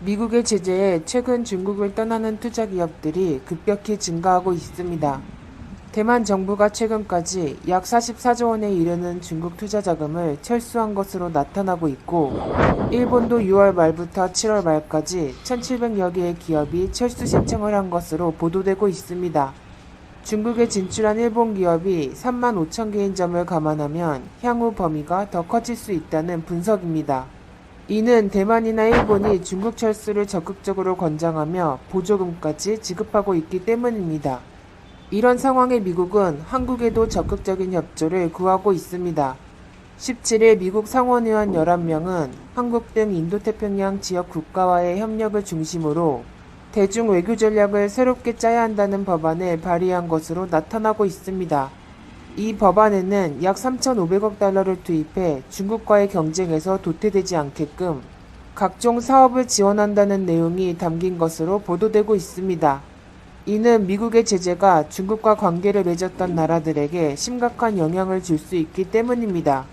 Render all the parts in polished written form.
미국의 제재에 최근 중국을 떠나는 투자 기업들이 급격히 증가하고 있습니다. 대만 정부가 최근까지 약 44조 원에 이르는 중국 투자 자금을 철수한 것으로 나타나고 있고, 일본도 6월 말부터 7월 말까지 1,700여 개의 기업이 철수 신청을 한 것으로 보도되고 있습니다. 중국에 진출한 일본 기업이 3만 5천 개인 점을 감안하면 향후 범위가 더 커질 수 있다는 분석입니다. 이는 대만이나 일본이 중국 철수를 적극적으로 권장하며 보조금까지 지급하고 있기 때문입니다. 이런 상황에 미국은 한국에도 적극적인 협조를 구하고 있습니다. 17일 미국 상원의원 11명은 한국 등 인도태평양 지역 국가와의 협력을 중심으로 대중 외교 전략을 새롭게 짜야 한다는 법안을 발의한 것으로 나타나고 있습니다. 이 법안에는 약 3,500억 달러를 투입해 중국과의 경쟁에서 도태되지 않게끔 각종 사업을 지원한다는 내용이 담긴 것으로 보도되고 있습니다. 이는 미국의 제재가 중국과 관계를 맺었던 나라들에게 심각한 영향을 줄 수 있기 때문입니다.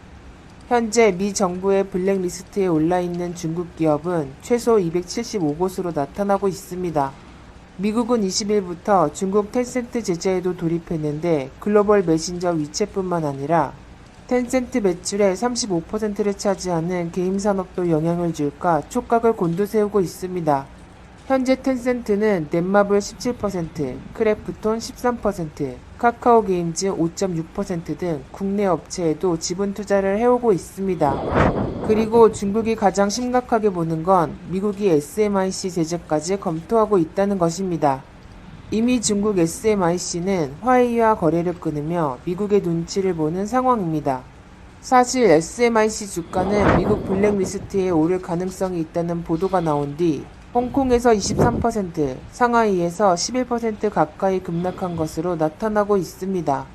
현재 미 정부의 블랙리스트에 올라있는 중국 기업은 최소 275곳으로 나타나고 있습니다. 미국은 20일부터 중국 텐센트 제재에도 돌입했는데 글로벌 메신저 위챗뿐만 아니라 텐센트 매출의 35%를 차지하는 게임 산업도 영향을 줄까 촉각을 곤두세우고 있습니다. 현재 텐센트는 넷마블 17%, 크래프톤 13%, 카카오게임즈 5.6% 등 국내 업체에도 지분 투자를 해오고 있습니다. 그리고 중국이 가장 심각하게 보는 건 미국이 SMIC 제재까지 검토하고 있다는 것입니다. 이미 중국 SMIC는 화웨이와 거래를 끊으며 미국의 눈치를 보는 상황입니다. 사실 SMIC 주가는 미국 블랙리스트에 오를 가능성이 있다는 보도가 나온 뒤 홍콩에서 23%, 상하이에서 11% 가까이 급락한 것으로 나타나고 있습니다.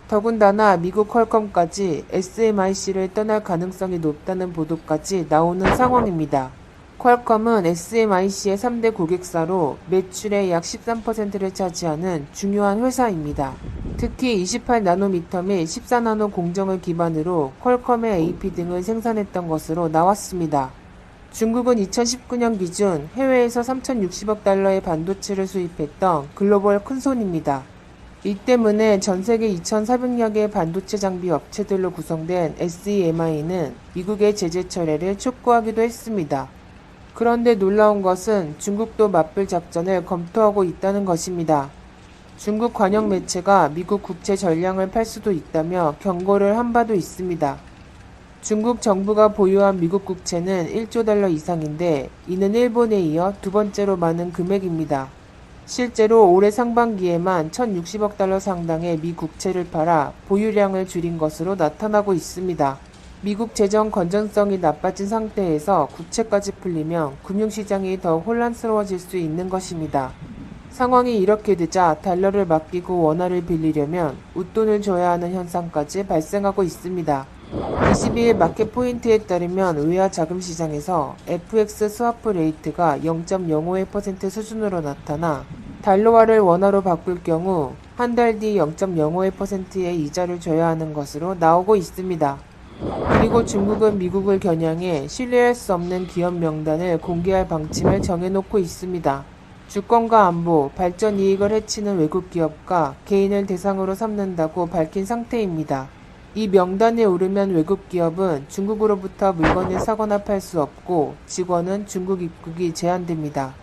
더군다나 미국 퀄컴까지 SMIC를 떠날 가능성이 높다는 보도까지 나오는 상황입니다. 퀄컴은 SMIC의 3대 고객사로 매출의 약 13%를 차지하는 중요한 회사입니다. 특히 28나노미터 및 14나노 공정을 기반으로 퀄컴의 AP 등을 생산했던 것으로 나왔습니다. 중국은 2019년 기준 해외에서 3,060억 달러의 반도체를 수입했던 글로벌 큰손입니다. 이 때문에 전세계 2,400여 개의 반도체 장비 업체들로 구성된 SEMI는 미국의 제재 철회를 촉구하기도 했습니다. 그런데 놀라운 것은 중국도 맞불 작전을 검토하고 있다는 것입니다. 중국 관영 매체가 미국 국채 전량을 팔 수도 있다며 경고를 한 바도 있습니다. 중국 정부가 보유한 미국 국채는 1조 달러 이상인데 이는 일본에 이어 두 번째로 많은 금액입니다. 실제로 올해 상반기에만 1,060억 달러 상당의 미 국채를 팔아 보유량을 줄인 것으로 나타나고 있습니다. 미국 재정 건전성이 나빠진 상태에서 국채까지 풀리면 금융시장이 더 혼란스러워질 수 있는 것입니다. 상황이 이렇게 되자 달러를 맡기고 원화를 빌리려면 웃돈을 줘야 하는 현상까지 발생하고 있습니다. 22일 마켓 포인트에 따르면 외화 자금 시장에서 FX 스와프 레이트가 0.051% 수준으로 나타나 달러화를 원화로 바꿀 경우 한 달 뒤 0.051%의 이자를 줘야 하는 것으로 나오고 있습니다. 그리고 중국은 미국을 겨냥해 신뢰할 수 없는 기업 명단을 공개할 방침을 정해놓고 있습니다. 주권과 안보, 발전 이익을 해치는 외국 기업과 개인을 대상으로 삼는다고 밝힌 상태입니다. 이 명단에 오르면 외국 기업은 중국으로부터 물건을 사거나 팔 수 없고 직원은 중국 입국이 제한됩니다.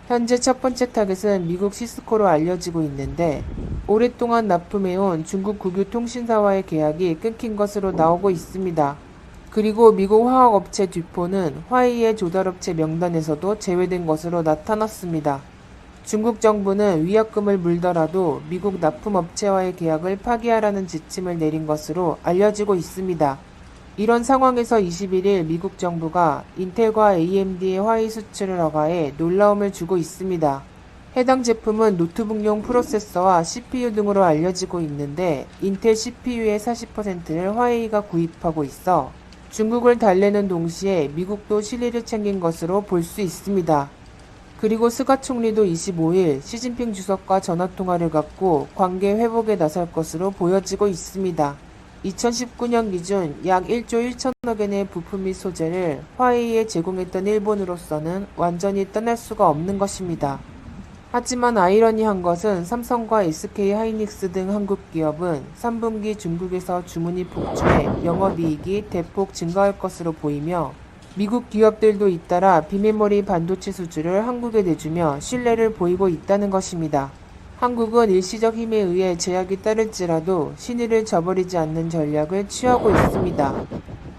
현재 첫 번째 타겟은 미국 시스코로 알려지고 있는데 오랫동안 납품해온 중국 국유 통신사와의 계약이 끊긴 것으로 나오고 있습니다. 그리고 미국 화학업체 듀포는 화웨이의 조달업체 명단에서도 제외된 것으로 나타났습니다. 중국 정부는 위약금을 물더라도 미국 납품업체와의 계약을 파기하라는 지침을 내린 것으로 알려지고 있습니다. 이런 상황에서 21일 미국 정부가 인텔과 AMD의 화웨이 수출을 허가해 놀라움을 주고 있습니다. 해당 제품은 노트북용 프로세서와 CPU 등으로 알려지고 있는데 인텔 CPU의 40%를 화웨이가 구입하고 있어 중국을 달래는 동시에 미국도 실리를 챙긴 것으로 볼 수 있습니다. 그리고 스가 총리도 25일 시진핑 주석과 전화통화를 갖고 관계 회복에 나설 것으로 보여지고 있습니다. 2019년 기준 약 1조 1천억 3천억 엔의 부품 및 소재를 화웨이에 제공했던 일본으로서는 완전히 떠날 수가 없는 것입니다. 하지만 아이러니한 것은 삼성과 SK 하이닉스 등 한국 기업은 3분기 중국에서 주문이 폭주해 영업이익이 대폭 증가할 것으로 보이며 미국 기업들도 잇따라 비메모리 반도체 수주를 한국에 내주며 신뢰를 보이고 있다는 것입니다. 한국은 일시적 힘에 의해 제약이 따를지라도 신의를 저버리지 않는 전략을 취하고 있습니다.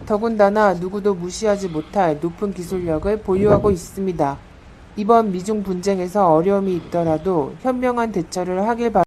더군다나 누구도 무시하지 못할 높은 기술력을 보유하고 있습니다. 이번 미중 분쟁에서 어려움이 있더라도 현명한 대처를 하길 바랍니다.